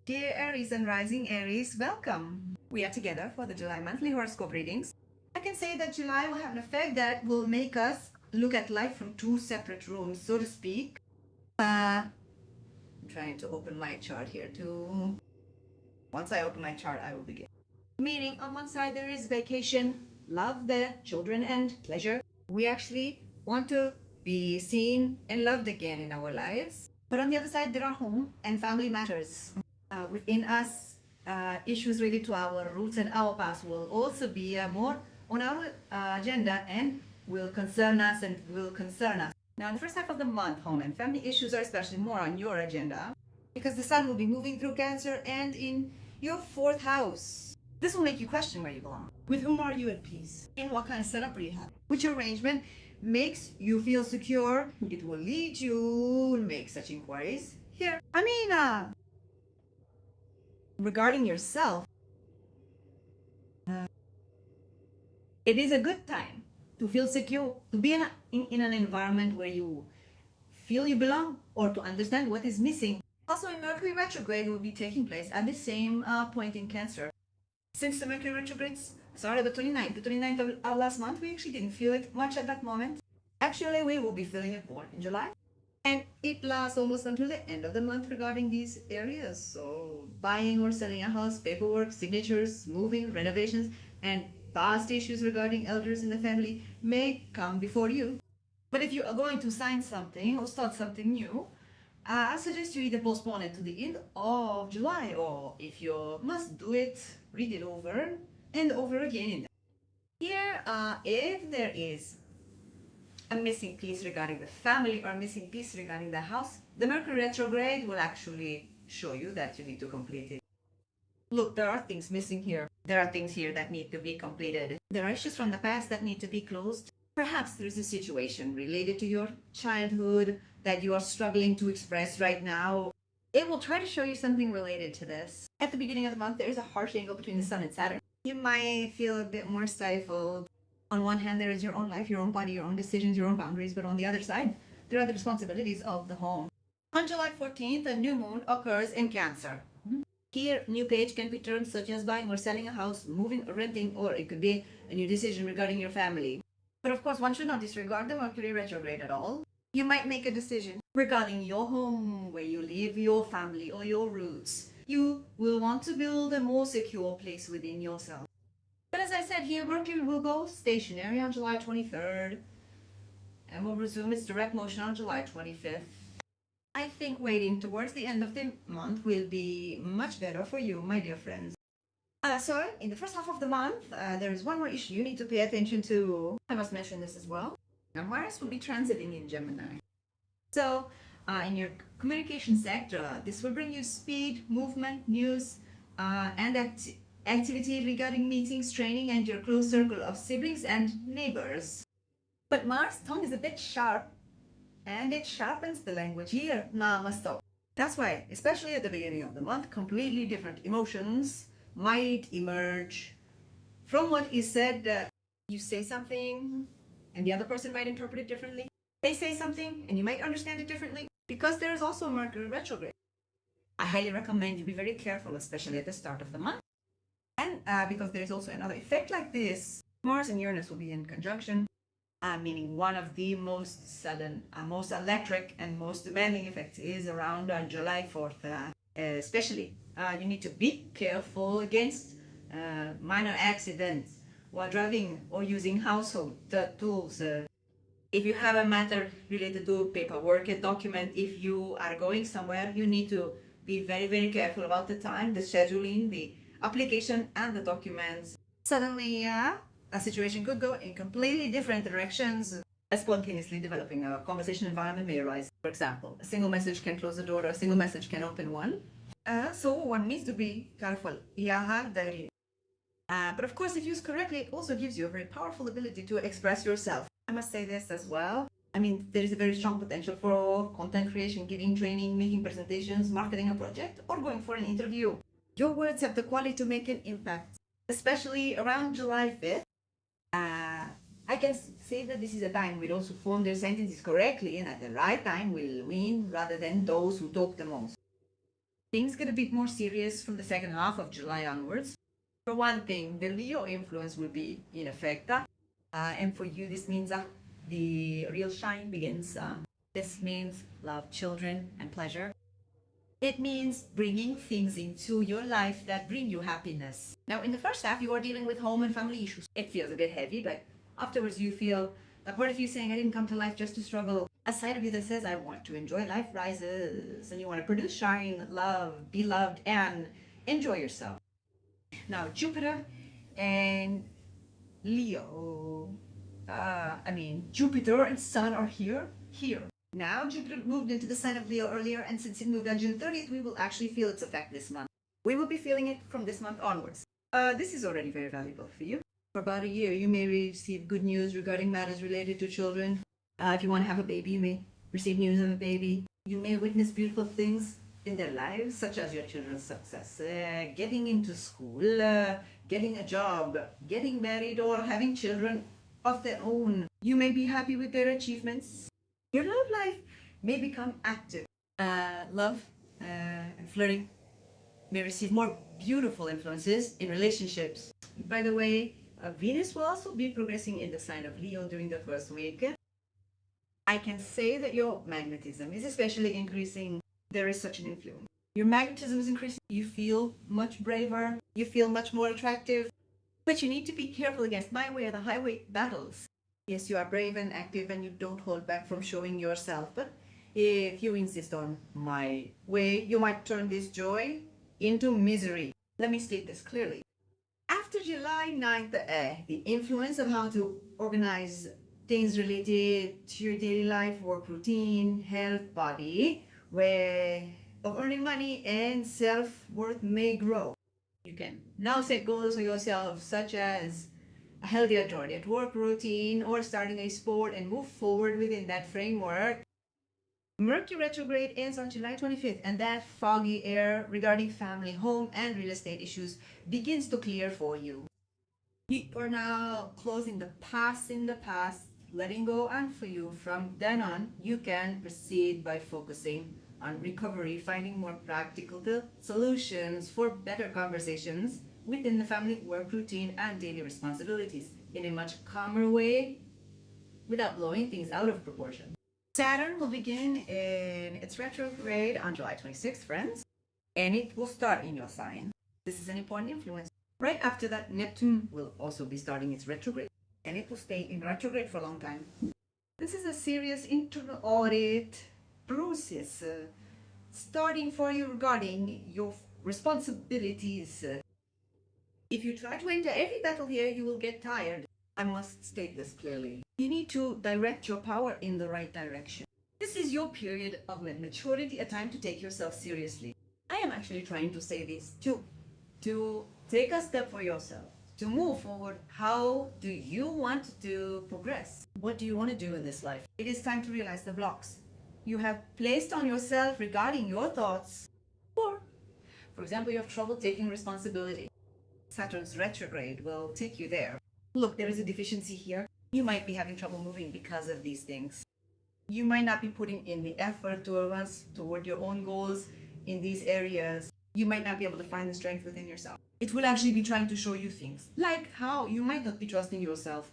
Dear Aries and rising Aries, welcome. We are together for the July monthly horoscope readings. I can say that July will have an effect that will make us look at life from two separate rooms, so to speak. I'm trying to open my chart here too. Once I open my chart, I will begin. Meaning, on one side there is vacation, love, the children, and pleasure. We actually want to be seen and loved again in our lives. But on the other side, there are home and family matters. Within us, issues related to our roots and our past will also be more on our agenda and will concern us and will concern us. Now, in the first half of the month, home and family issues are especially more on your agenda because the sun will be moving through Cancer and in your fourth house. This will make you question where you belong. With whom are you at peace? And what kind of setup do you have? Which arrangement makes you feel secure? It will lead you to make such inquiries here. Regarding yourself, it is a good time to feel secure, to be in an environment where you feel you belong or to understand what is missing. Also, a Mercury retrograde will be taking place at the same point in Cancer. Since the Mercury retrogrades started the 29th of last month, we actually didn't feel it much at that moment. Actually, we will be feeling it more in July. And it lasts almost until the end of the month regarding these areas. So buying or selling a house, paperwork, signatures, moving, renovations, and past issues regarding elders in the family may come before you. But if you are going to sign something or start something new, I suggest you either postpone it to the end of July, or if you must do it, read it over and over again. Here, if there is a missing piece regarding the family or a missing piece regarding the house, the Mercury retrograde will actually show you that you need to complete it. Look, there are things missing here. There are things here that need to be completed. There are issues from the past that need to be closed. Perhaps there's a situation related to your childhood that you are struggling to express right now. It will try to show you something related to this. At the beginning of the month, there is a harsh angle between the Sun and Saturn. You might feel a bit more stifled. On one hand, there is your own life, your own body, your own decisions, your own boundaries, but on the other side, there are the responsibilities of the home. On July 14th, a new moon occurs in Cancer. Here, new page can be turned such as buying or selling a house, moving or renting, or it could be a new decision regarding your family. But of course, one should not disregard the Mercury retrograde at all. You might make a decision regarding your home, where you live, your family, or your roots. You will want to build a more secure place within yourself. But as I said here, Mercury will go stationary on July 23rd and will resume its direct motion on July 25th. I think waiting towards the end of the month will be much better for you, my dear friends. So, in the first half of the month, there is one more issue you need to pay attention to. I must mention this as well. Now, Mars will be transiting in Gemini. So, in your communication sector, this will bring you speed, movement, news, and activity regarding meetings, training, and your close circle of siblings and neighbors. But Mars' tongue is a bit sharp, and it sharpens the language here. Namaste. That's why, especially at the beginning of the month, completely different emotions might emerge from what is said. You say something, and the other person might interpret it differently. They say something, and you might understand it differently, because there is also Mercury retrograde. I highly recommend you be very careful, especially at the start of the month. And because there is also another effect like this, Mars and Uranus will be in conjunction, meaning one of the most sudden, most electric, and most demanding effects is around July 4th. Especially, you need to be careful against minor accidents while driving or using household tools. If you have a matter related to paperwork, a document, if you are going somewhere, you need to be very, very careful about the time, the scheduling, the application, and the documents. Suddenly, a situation could go in completely different directions. A spontaneously developing a conversation environment may arise. For example, a single message can close the door, or a single message can open one. So one needs to be careful. But of course, if used correctly, it also gives you a very powerful ability to express yourself. I must say this as well. There is a very strong potential for content creation, giving training, making presentations, marketing a project, or going for an interview. Your words have the quality to make an impact, especially around July 5th. I can say that this is a time when those who form their sentences correctly and at the right time will win rather than those who talk the most. Things get a bit more serious from the second half of July onwards. For one thing, the Leo influence will be in effect. And for you, this means the real shine begins. This means love, children, and pleasure. It means bringing things into your life that bring you happiness. Now, in the first half, you are dealing with home and family issues. It feels a bit heavy, but afterwards you feel that part of you saying, I didn't come to life just to struggle. A side of you that says, I want to enjoy life rises, and you want to produce, shine, love, be loved, and enjoy yourself. Now, Jupiter and Leo, Jupiter and Sun are here. Now, Jupiter moved into the sign of Leo earlier, and since it moved on June 30th, we will actually feel its effect this month. We will be feeling it from this month onwards. This is already very valuable for you. For about a year, you may receive good news regarding matters related to children. If you want to have a baby, you may receive news of a baby. You may witness beautiful things in their lives, such as your children's success, getting into school, getting a job, getting married, or having children of their own. You may be happy with their achievements. Your love life may become active. Love and flirting may receive more beautiful influences in relationships. By the way, Venus will also be progressing in the sign of Leo during the first week. I can say that your magnetism is especially increasing. There is such an influence. Your magnetism is increasing. You feel much braver. You feel much more attractive. But you need to be careful against my way or the highway battles. Yes, you are brave and active and you don't hold back from showing yourself. But if you insist on my way, you might turn this joy into misery. Let me state this clearly. After July 9th, the influence of how to organize things related to your daily life, work routine, health, body, way of earning money, and self-worth may grow. You can now set goals for yourself, such as a healthier journey at work routine or starting a sport, and move forward within that framework. Mercury retrograde ends on July 25th, and that foggy air regarding family, home, and real estate issues begins to clear for you. You are now closing the past in the past, letting go, and for you, from then on, you can proceed by focusing on recovery, finding more practical solutions for better conversations within the family, work routine, and daily responsibilities in a much calmer way without blowing things out of proportion. Saturn will begin in its retrograde on July 26th, friends, and it will start in your sign. This is an important influence. Right after that, Neptune will also be starting its retrograde, and it will stay in retrograde for a long time. This is a serious internal audit process starting for you regarding your responsibilities. If you try to enter every battle here, you will get tired. I must state this clearly. You need to direct your power in the right direction. This is your period of maturity, a time to take yourself seriously. I am actually trying to say this to take a step for yourself, to move forward. How do you want to progress? What do you want to do in this life? It is time to realize the blocks you have placed on yourself regarding your thoughts. Or, for example, you have trouble taking responsibility. Saturn's retrograde will take you there. Look, there is a deficiency here. You might be having trouble moving because of these things. You might not be putting in the effort toward your own goals in these areas. You might not be able to find the strength within yourself. It will actually be trying to show you things, like how you might not be trusting yourself.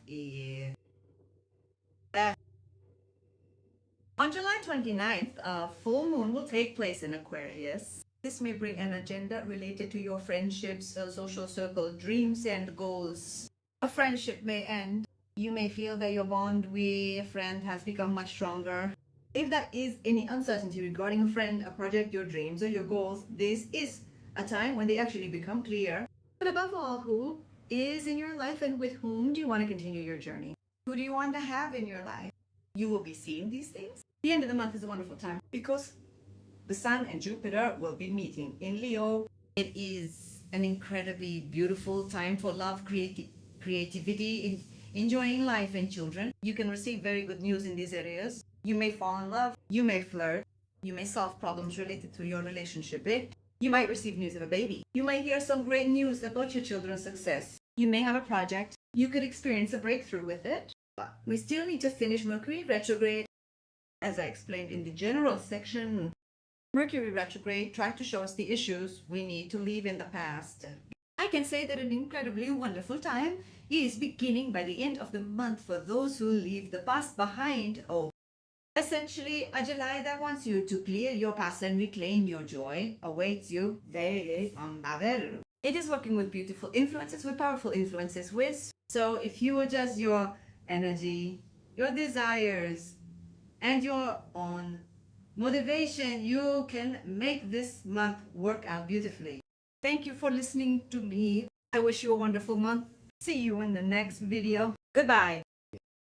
On July 29th, a full moon will take place in Aquarius. This may bring an agenda related to your friendships, social circle, dreams, and goals. A friendship may end. You may feel that your bond with a friend has become much stronger. If there is any uncertainty regarding a friend, a project, your dreams, or your goals, this is a time when they actually become clear. But above all, who is in your life and with whom do you want to continue your journey? Who do you want to have in your life? You will be seeing these things. The end of the month is a wonderful time because the Sun and Jupiter will be meeting in Leo. It is an incredibly beautiful time for love, creativity, enjoying life, and children. You can receive very good news in these areas. You may fall in love, you may flirt, you may solve problems related to your relationship. You might receive news of a baby. You might hear some great news about your children's success. You may have a project. You could experience a breakthrough with it. But we still need to finish Mercury retrograde. As I explained in the general section, Mercury retrograde tried to show us the issues we need to leave in the past. I can say that an incredibly wonderful time is beginning by the end of the month for those who leave the past behind. Oh, essentially, a July that wants you to clear your past and reclaim your joy awaits you very soon. It is working with beautiful influences, with powerful influences, with. So if you adjust your energy, your desires, and your own motivation, you can make this month work out beautifully. Thank you for listening to me. I wish you a wonderful month. See you in the next video. Goodbye.